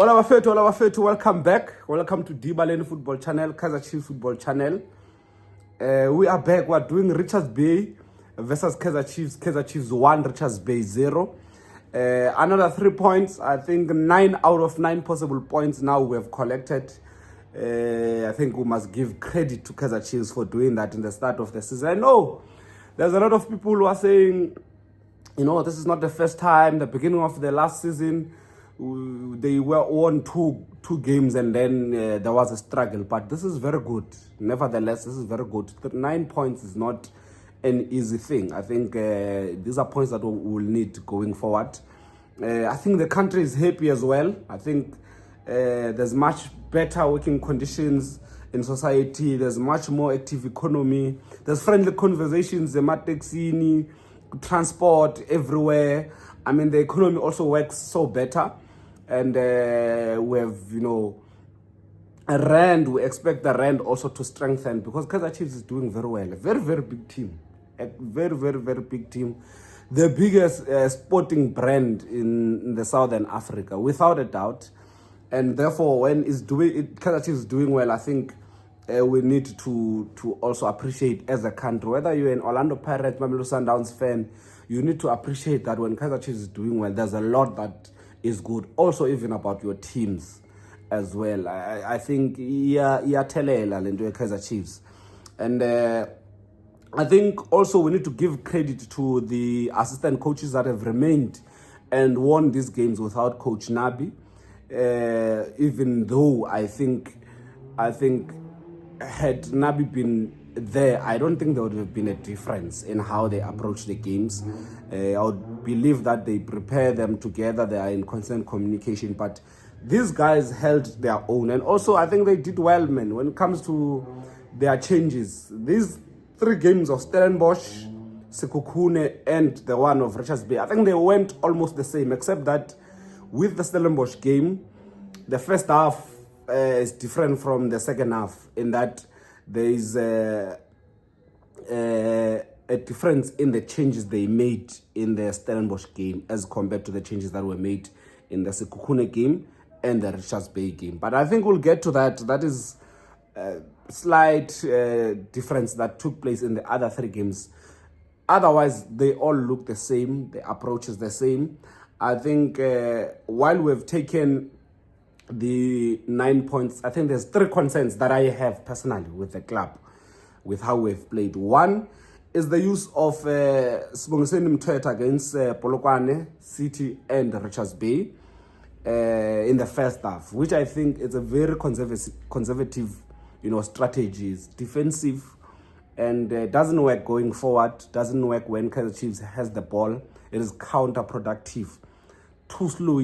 All our faith, welcome back. Welcome to Dibaleni Football Channel, Kaizer Chiefs Football Channel. We are back. We're doing Richards Bay versus Kaizer Chiefs. Kaizer Chiefs 1, Richards Bay 0. Another 3 points. I think 9 out of 9 possible points now we have collected. I think we must give credit to Kaizer Chiefs for doing that in the start of the season. I know there's a lot of people who are saying, this is not the first time. The beginning of the last season, they were on two games and then there was a struggle. But this is very good. Nevertheless, this is very good. 9 points is not an easy thing. I think these are points that we will need going forward. I think the country is happy as well. I think there's much better working conditions in society. There's much more active economy. There's friendly conversations, the transport everywhere. I mean, the economy also works so better. And we have, a rand. We expect the rand also to strengthen because Kaizer Chiefs is doing very well. A very, very big team. A very, very, very big team. The biggest sporting brand in the Southern Africa, without a doubt. And therefore, when Kaizer Chiefs is doing well, I think we need to also appreciate as a country. Whether you're an Orlando Pirates, Mamelodi Sundowns fan, you need to appreciate that when Kaizer Chiefs is doing well, there's a lot that is good. Also, even about your teams as well. I think Telela and Kaizer Chiefs. And I think also we need to give credit to the assistant coaches that have remained and won these games without Coach Nabi. Even though I think had Nabi been there, I don't think there would have been a difference in how they approach the games. I would believe that they prepare them together, they are in constant communication, but these guys held their own. And also, I think they did well, man, when it comes to their changes. These 3 games of Stellenbosch, Sekhukhune, and the one of Richards Bay, I think they went almost the same, except that with the Stellenbosch game, the first half is different from the second half in that there is a difference in the changes they made in the Stellenbosch game as compared to the changes that were made in the Sekhukhune game and the Richards Bay game. But I think we'll get to that. That is a slight difference that took place in the other 3 games. Otherwise, they all look the same. The approach is the same. I think while we've taken the 9 points, I think there's 3 concerns that I have personally with the club, with how we've played. One is the use of Sibongiseni Mthethwa against Polokwane, City and Richards Bay in the first half, which I think is a very conservative strategy. It's defensive and doesn't work going forward, doesn't work when Kaizer Chiefs has the ball. It is counterproductive. Too slow.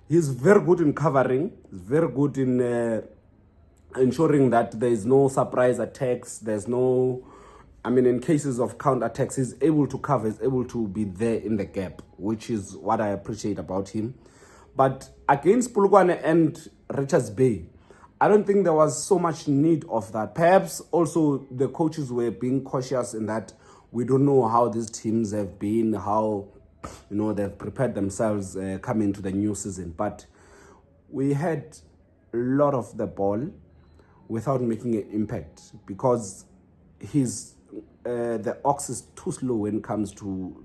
He's very good in covering. He's very good in ensuring that there is no surprise attacks. In cases of counter attacks, he's able to cover, he's able to be there in the gap, which is what I appreciate about him. But against Polokwane and Richards Bay, I don't think there was so much need of that. Perhaps also the coaches were being cautious in that we don't know how these teams have been, how they've prepared themselves coming into the new season. But we had a lot of the ball without making an impact because the ox is too slow when it comes to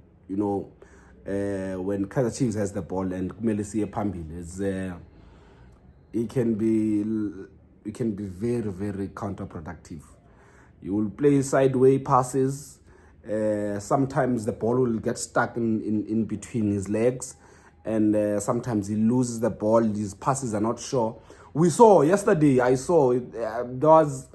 when Kaizer Chiefs has the ball and Melisi Pambil it can be very, very counterproductive. You will play sideways passes. Sometimes the ball will get stuck in between his legs, and sometimes he loses the ball. His passes are not sure. We saw yesterday. I saw there was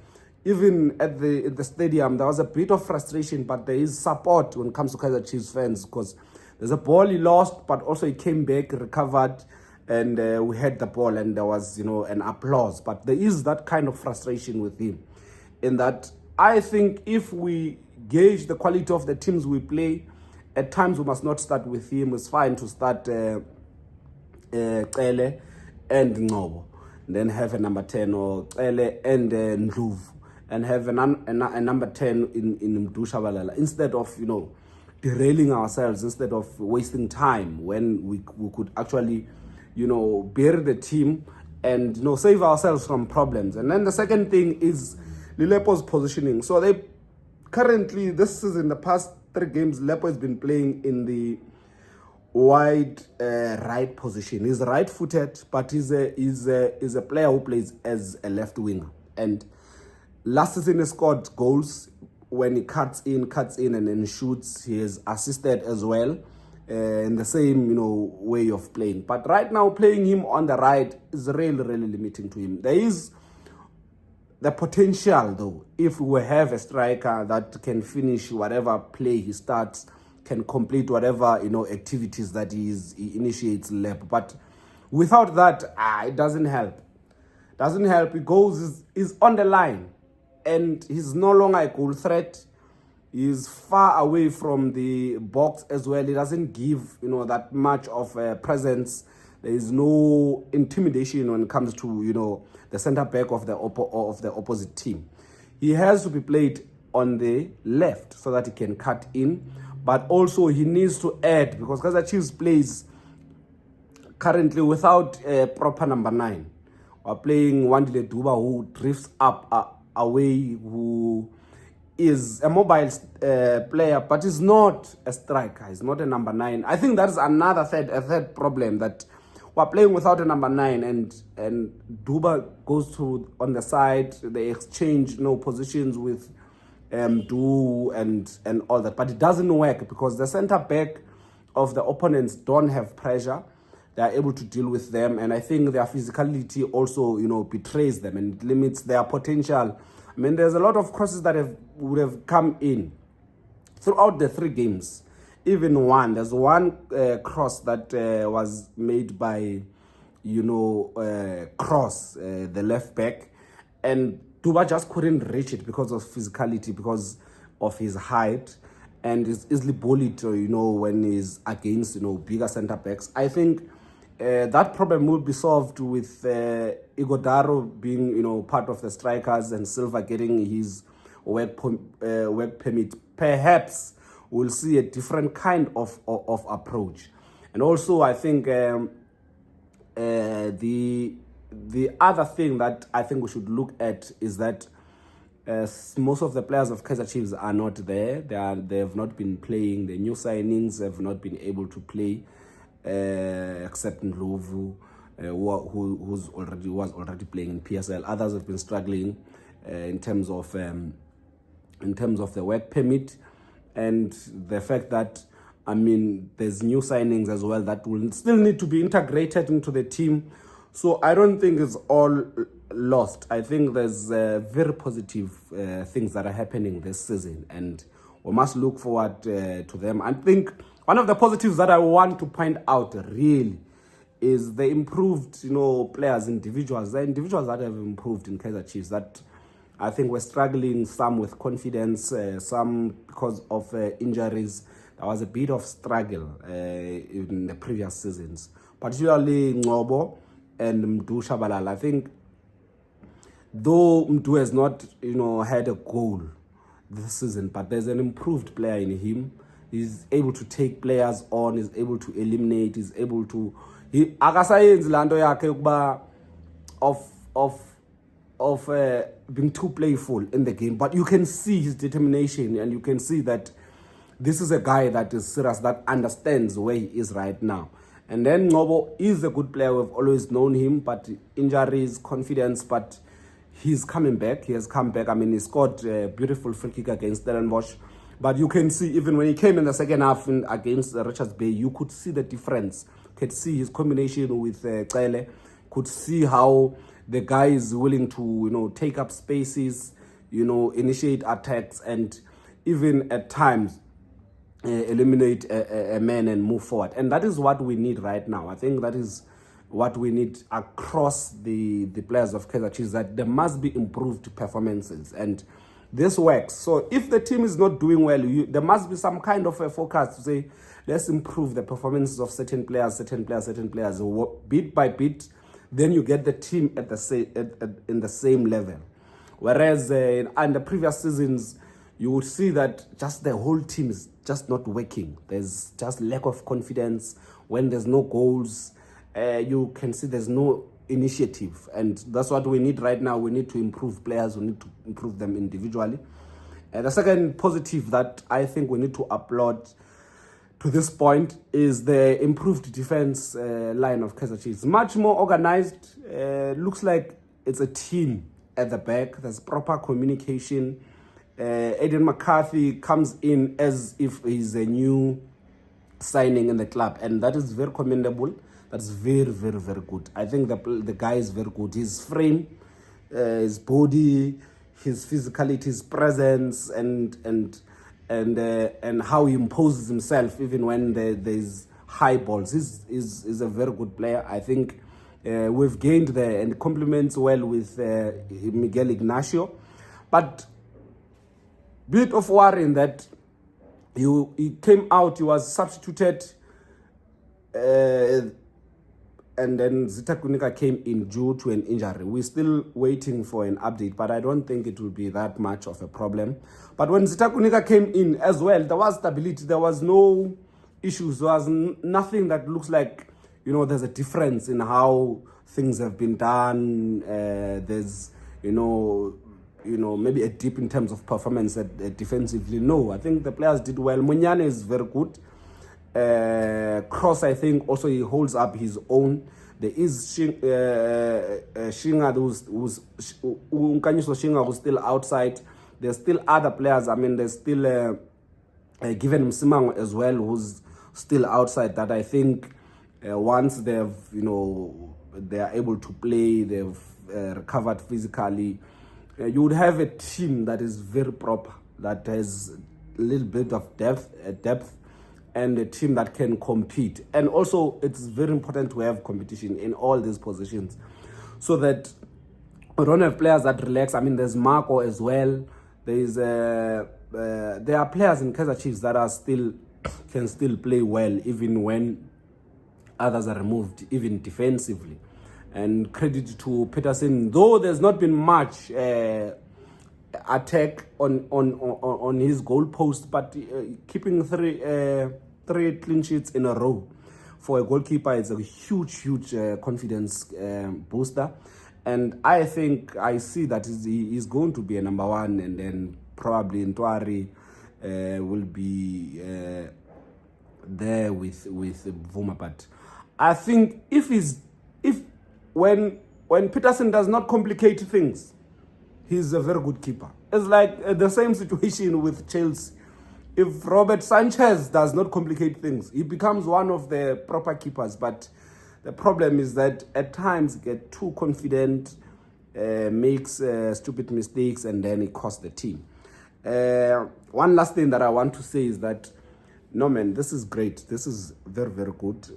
even at the stadium there was a bit of frustration, but there is support when it comes to Kaizer Chiefs fans because there's a ball he lost, but also he came back, recovered, and we had the ball, and there was an applause. But there is that kind of frustration with him, in that I think if we gauge the quality of the teams we play, at times we must not start with him. It's fine to start Cele and Ngobo, then have a number 10, or Cele and Ndlovu, and have a number 10 in Mdushabalala, instead of derailing ourselves, instead of wasting time when we could actually bury the team and save ourselves from problems. And then the second thing is Lepo's positioning. So they currently, this season, the past 3 games, Lepo has been playing in the wide right position. He's right-footed, but he's a player who plays as a left winger. And last season he scored goals when he cuts in and then shoots. He has assisted as well in the same way of playing. But right now, playing him on the right is really, really limiting to him. There is the potential, though, if we have a striker that can finish whatever play he starts, can complete whatever activities that he initiates lap. But without that, it doesn't help. He goes is on the line, and he's no longer a goal threat. He's far away from the box as well. He doesn't give that much of a presence. There is no intimidation when it comes to the center back of the opposite team. He has to be played on the left so that he can cut in, but also he needs to add, because Kaizer Chiefs plays currently without a proper number 9. We're playing Wandile Duba, who drifts up away, who is a mobile player, but is not a striker. He's not a number 9. I think that's a third problem, that we're playing without a number 9, and Duba goes to on the side. They exchange positions with Du and all that, but it doesn't work because the center back of the opponents don't have pressure. They are able to deal with them, and I think their physicality also betrays them and limits their potential. I mean, there's a lot of crosses that would have come in throughout the 3 games. Even there's one cross that was made by Cross, the left back, and Duba just couldn't reach it because of physicality, because of his height, and is easily bullied when he's against bigger center backs. I think that problem will be solved with Ighodaro being part of the strikers and Silva getting his work permit. Perhaps we'll see a different kind of approach. And also, I think the other thing that I think we should look at is that most of the players of Kaizer Chiefs are not there. They have not been playing. The new signings have not been able to play, except Ndlovu, who was already playing in PSL. Others have been struggling in terms of the work permit, and the fact that there's new signings as well that will still need to be integrated into the team. So I don't think it's all lost. I think there's very positive things that are happening this season, and we must look forward to them. I think one of the positives that I want to point out really is the improved, players, individuals. The individuals that have improved in Kaizer Chiefs that I think we're struggling, some with confidence, some because of injuries. There was a bit of struggle in the previous seasons, particularly Ngobo and Mdu Shabalala. I think though Mdu has not, had a goal this season, but there's an improved player in him. He's able to take players on, he's able to eliminate, he's able to akasayenzi lando yakhe ukuba of being too playful in the game, but you can see his determination, and you can see that this is a guy that is serious, that understands where he is right now. And then Ngobo is a good player. We've always known him, but injuries, confidence, but he's coming back. He has come back. He scored a beautiful free kick against Stellenbosch. But you can see, even when he came in the second half against Richards Bay, you could see the difference. You could see his combination with Cele. Could see how the guy is willing to, take up spaces, initiate attacks, and even at times eliminate a man and move forward. And that is what we need right now. I think that is what we need across the players of Kaizer Chiefs, that there must be improved performances, and this works. So if the team is not doing well, there must be some kind of a focus to say, let's improve the performances of certain players, bit by bit. Then you get the team at in the same level. Whereas in the previous seasons, you would see that just the whole team is just not working. There's just lack of confidence when there's no goals. you can see there's no initiative, and that's what we need right now. We need to improve players. We need to improve them individually. The second positive that I think we need to applaud to this point is the improved defense line of Kaizer Chiefs. Much more organized. Looks like it's a team at the back. There's proper communication. Aidan McCarthy comes in as if he's a new signing in the club, and that is very commendable. That's very, very, very good. I think the guy is very good. His frame, his body, his physicality, his presence, and how he imposes himself even when there's high balls. He's a very good player. I think we've gained there, and complements well with Miguel Ignacio. But bit of worrying that he came out, he was substituted, and then Zita Kunika came in due to an injury. We're still waiting for an update, but I don't think it will be that much of a problem. But when Zita Kunika came in as well, there was stability. There was no issues. There was nothing that looks like, there's a difference in how things have been done. There's, maybe a dip in terms of performance defensively. No, I think the players did well. Munyane is very good. Cross, I think, also he holds up his own. There is Shinga, who's still outside. There's still other players. I mean, there's still Given Msimang as well, who's still outside. That I think once they are able to play, they've recovered physically. You would have a team that is very proper, that has a little bit of depth, and a team that can compete. And also, it's very important to have competition in all these positions, so that we don't have players that relax. I mean, there's Marco as well. There are players in Kaizer Chiefs that can still play well, even when others are removed, even defensively. And credit to Peterson, though there's not been much attack on his goal post, but keeping three clean sheets in a row for a goalkeeper is a huge confidence booster. And I think I see that he's going to be a number one, and then probably Ntwari will be there with Vuma. But I think when Peterson does not complicate things, he's a very good keeper. It's like the same situation with Chelsea. If Robert Sanchez does not complicate things, he becomes one of the proper keepers. But the problem is that at times he gets too confident, makes stupid mistakes, and then it costs the team. One last thing that I want to say is that, no man, this is great. This is very, very good.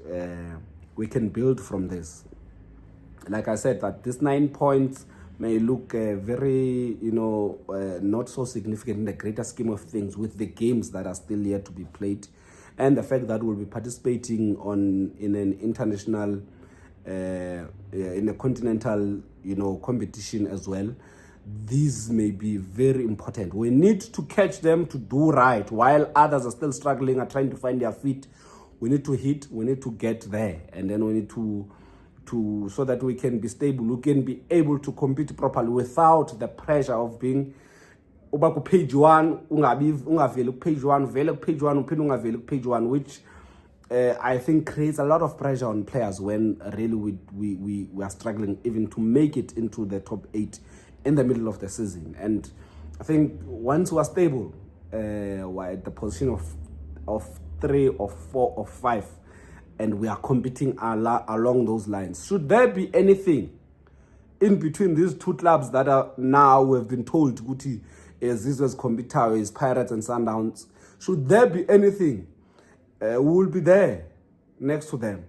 We can build from this. Like I said, that this 9 points may look very, not so significant in the greater scheme of things, with the games that are still yet to be played, and the fact that we'll be participating in an international, in a continental, competition as well. These may be very important. We need to catch them to do right, while others are still struggling, are trying to find their feet. We need to hit. We need to get there, and then we need to so that we can be stable, we can be able to compete properly without the pressure of being uba page one, ungaveli page one, vele page one, ungaveli page one, which I think creates a lot of pressure on players when really we are struggling even to make it into the top 8 in the middle of the season. And I think once we are stable, we're at the position of 3 or 4 or 5, and we are competing along those lines. Should there be anything in between these two clubs that are now, we've been told, Guti, is Compitawe, is Pirates and Sundowns, should there be anything, we will be there next to them.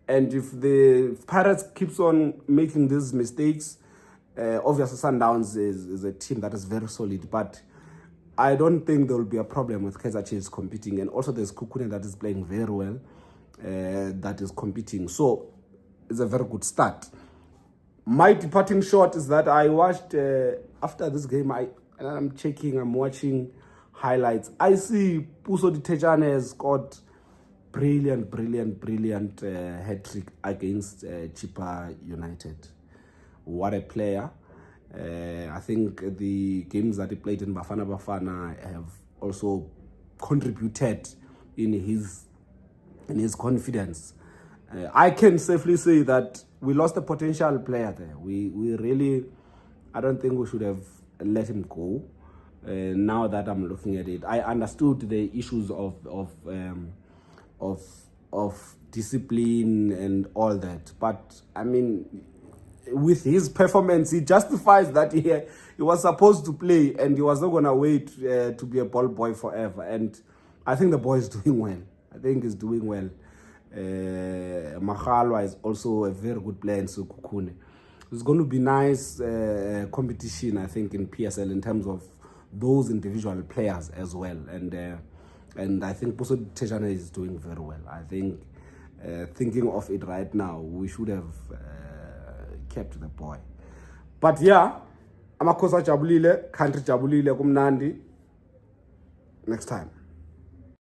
And if the Pirates keeps on making these mistakes, obviously Sundowns is a team that is very solid, but I don't think there will be a problem with Kaizer Chiefs competing. And also there's Kukune that is playing very well, that is competing. So it's a very good start. My departing shot is that I watched, after this game, I'm watching highlights. I see Puso Ditejane has scored brilliant hat-trick against Chippa United. What a player. I think the games that he played in Bafana Bafana have also contributed in his confidence. I can safely say that we lost a potential player there. We really, I don't think we should have let him go. Now that I'm looking at it, I understood the issues of discipline and all that, but I mean, with his performance, he justifies that he was supposed to play and he was not going to wait to be a ball boy forever. And I think the boy is doing well. I think he's doing well. Makhalwa is also a very good player in Sekhukhune. It's going to be nice competition, I think, in PSL in terms of those individual players as well. And I think Puso Tejane is doing very well. I think, thinking of it right now, we should have kept the boy. But yeah, Amakhosi jabulile, country jabulile kumnandi. Next time.